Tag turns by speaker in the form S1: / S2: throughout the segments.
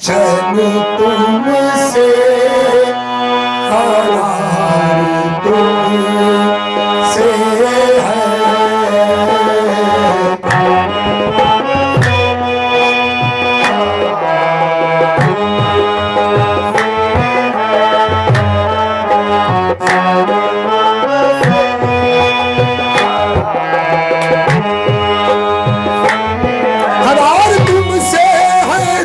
S1: चैन तुमसे करार तुमसे है। करार तुमसे है,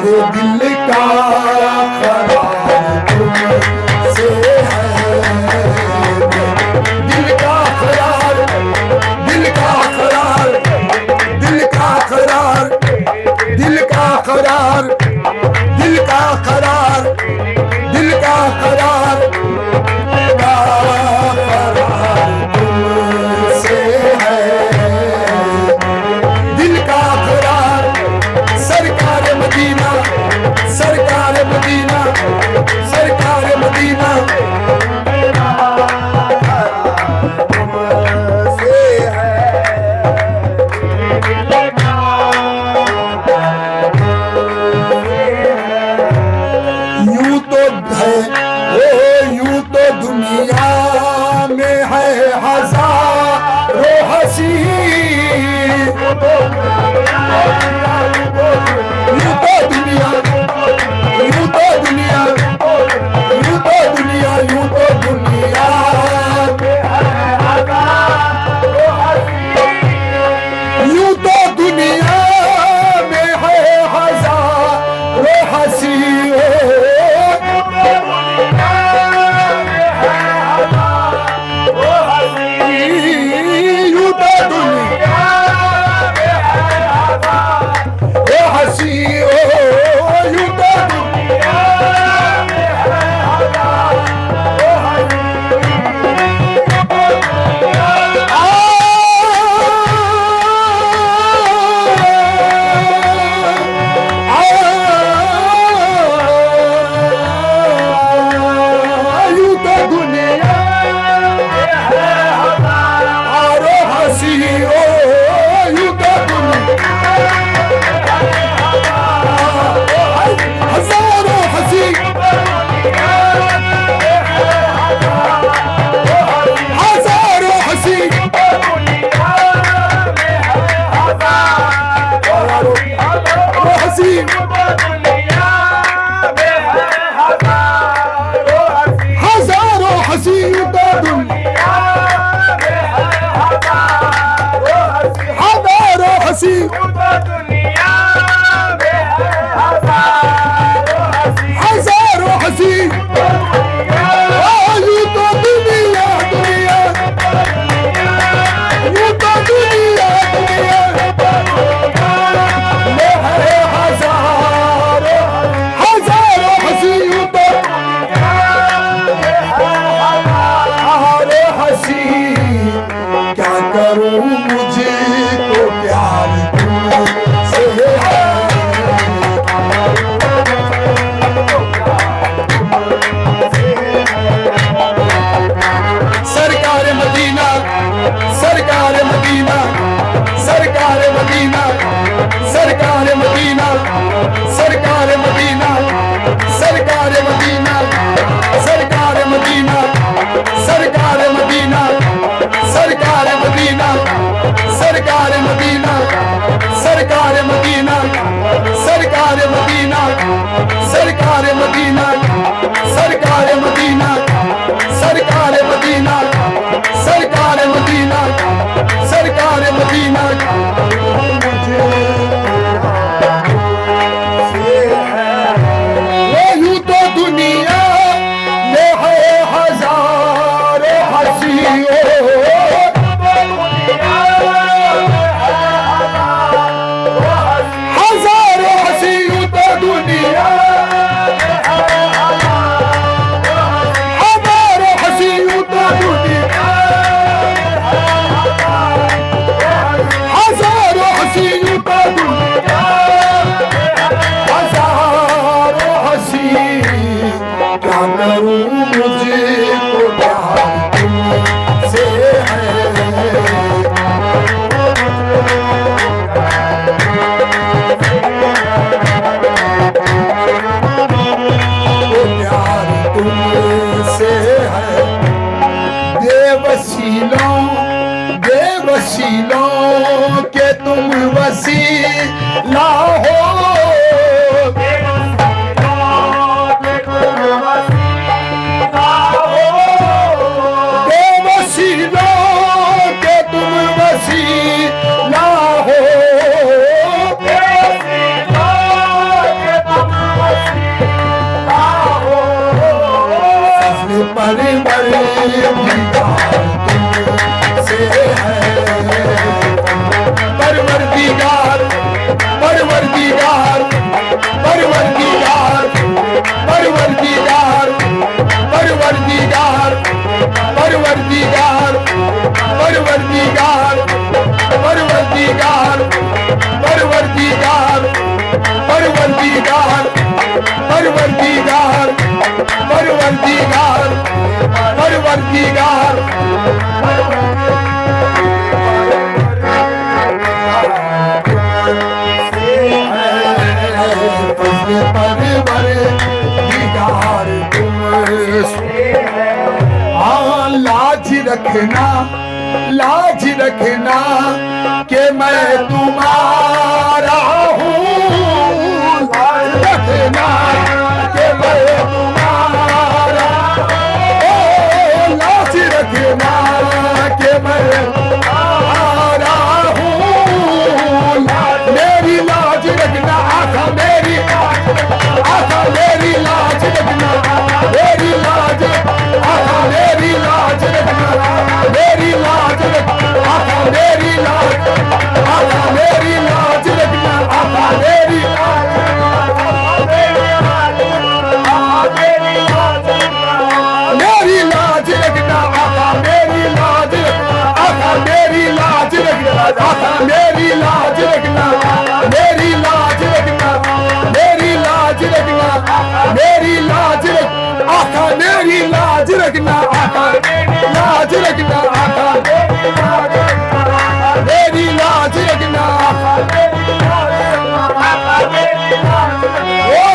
S1: मेरे दिल का करार तुमसे है, दिल का करार, दिल का करार, दिल का करार, दिल का करार, दिल का करार, दिल का करार, तुमसे है, दिल का करार। सरकार मदीना, सरकार मदीना, सरकार मदीना, तुमसे है। यूं तो है ओ यूं तो दुनिया में है हजारों हंसी, यूं तो दुनिया, यूं तो दुनिया, यूं तो दुनिया, यूं तो दुनिया में है हजारों हंसी, यूं तो दुनिया में है हजारों हंसी, परवरदिगार परवरदिगार परवरदिगार परवरदिगार परवरदिगार परवरदिगार परवरदिगार परवरदिगार तुम लाज रखना लाज रखना कि मैं तुम्हारा हूँ लाज रखना कि मैं तुम्हारा लाज रखना कि मैं तुम्हारा हूँ मेरी लाज रखना आका मेरी लाज रखना मेरी लाज आका मेरी लाज रखना मेरी लाज रखना आका मेरी लाज आका मेरी लाज रखना आका मेरी मेरी लाज रखना आका मेरी लाज आका मेरी लाज रखना आका मेरी लाज रखना मेरी लाज रखना मेरी लाज रखना मेरी लाज रखना आका मेरी लाज रखना आका लाज रखना आका मेरी लाज रखना ओ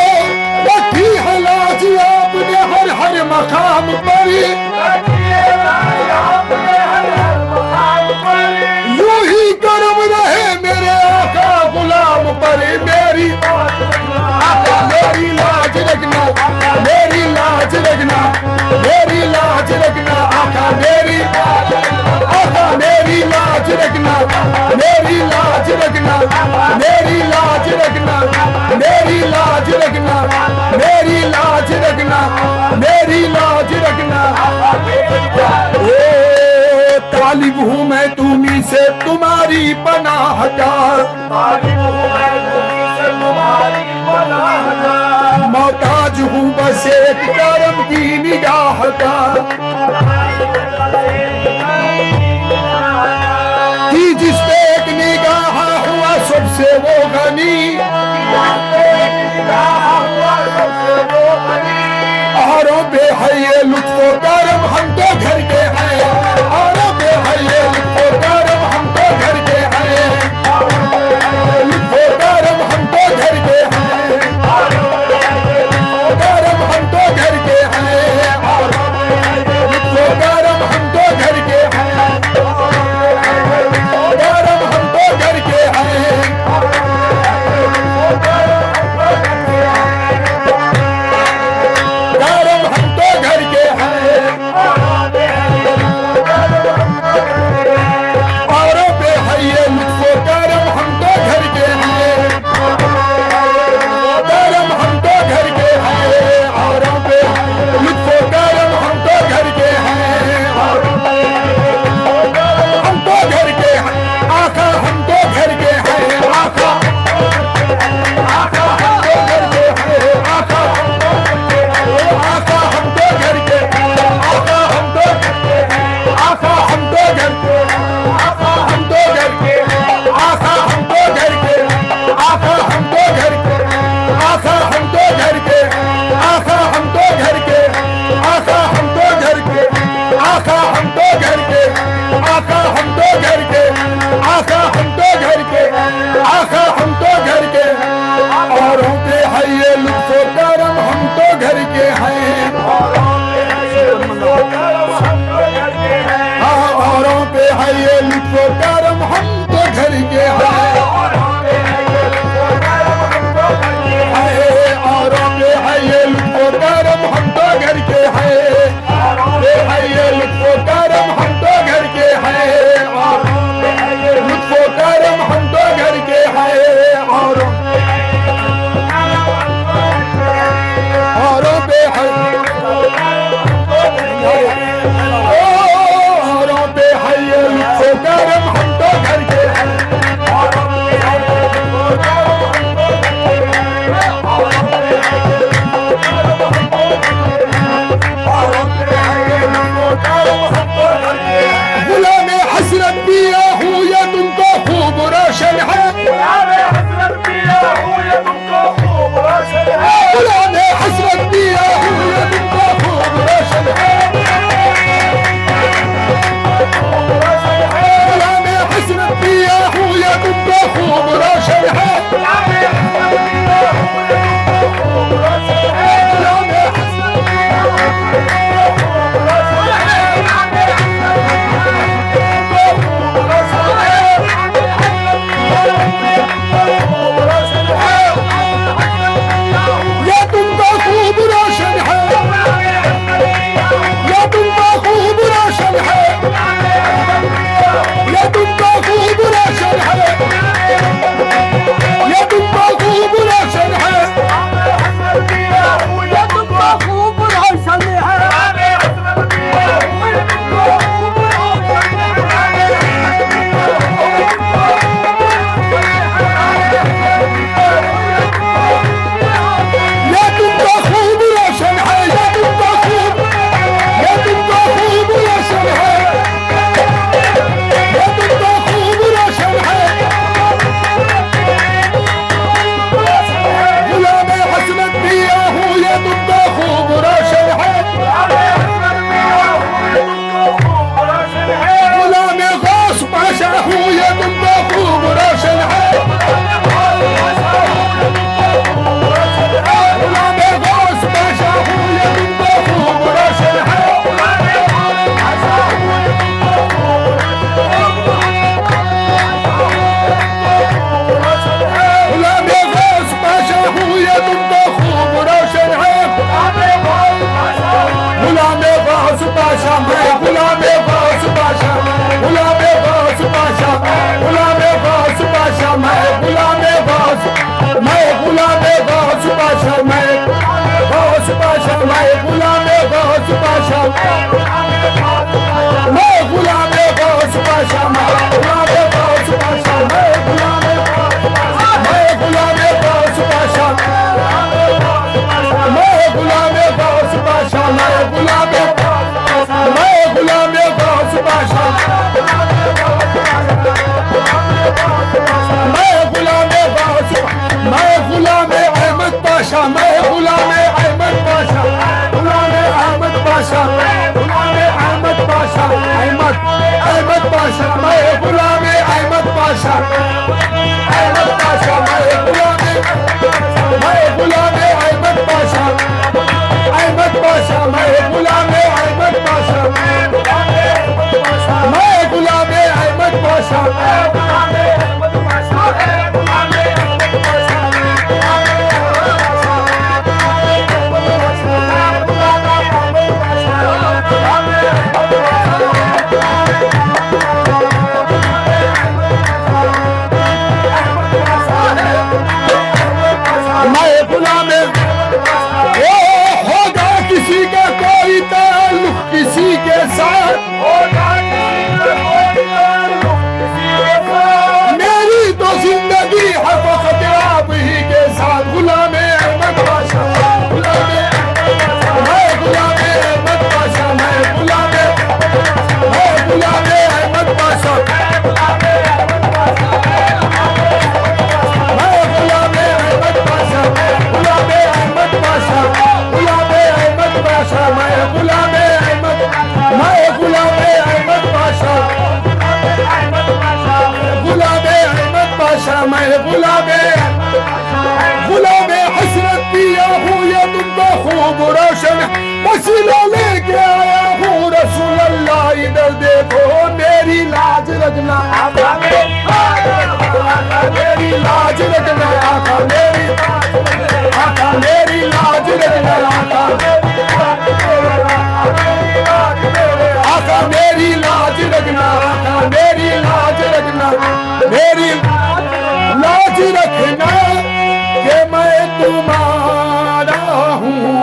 S1: रखी है लाज आपने हर हर मकाम पर यूं ही करम रहे मेरे आका गुलाम पर मेरी आका मेरी लाज रखना मेरी लाज रखना मेरी लाज रखना आका मेरी आका मेरी लाज रखना मेरी लाज रखना मेरी लाज रखना मेरी लाज रखना मेरी लाज रखना मेरी लाज रखना ओ तालिब हूँ मैं तुम्ही से तुम्हारी पनाह का मोहताज हूँ बस एक करम की निगाह का कि जिस पे एक निगाह हुआ सबसे वो गनी औरों पे है ये लुत्फो करम हम तो घर के हैं औरों पे है ये लुत्फो करम हम तो घर के हैं लुत्फो करम हम तो घर के हैं करम हम तो घर के हैं लुत्फो करम हम तो घर के हैं करम हम तो घर के हैं करम हम तो घर के हैं खूब रोशन वसीला लेके आया हूँ रसूल अल्लाह इधर देखो मेरी लाज रखना मेरी लाज रखना आका मेरी लाज रखना आका मेरी लाज रखना आका मेरी लाज रखना मेरी लाज रखना कि मैं तुम्हारा हूँ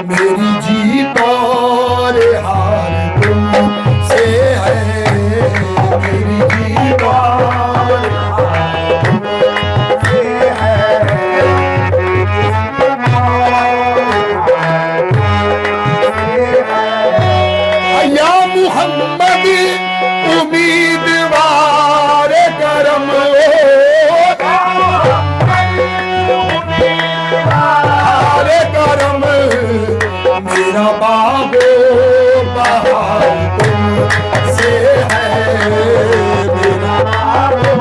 S1: मेरी जीत और हार तुमसे है मेरी जीत और हार तुमसे है या मोहम्मद उम्मीदवार करम करम मेरा बागो बहार तुमसे है मेरा बागो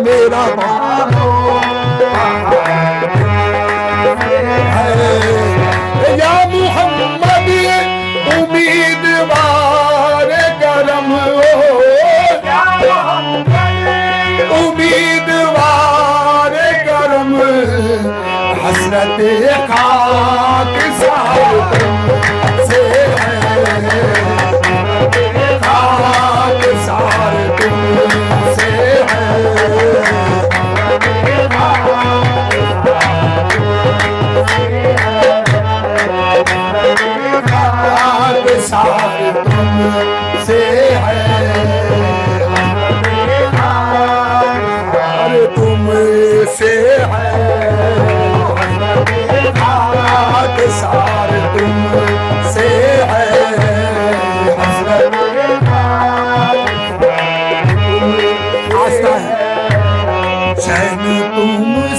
S1: मेरा बागो या मोहम्मद उम्मीदवार करम उम्मीदवार करम हसरत खाक सार तुमसे है खाक सार तुमसे है सार तुमसे है अरे तुमसे है सार तुमसे है आस्था है चैन तुम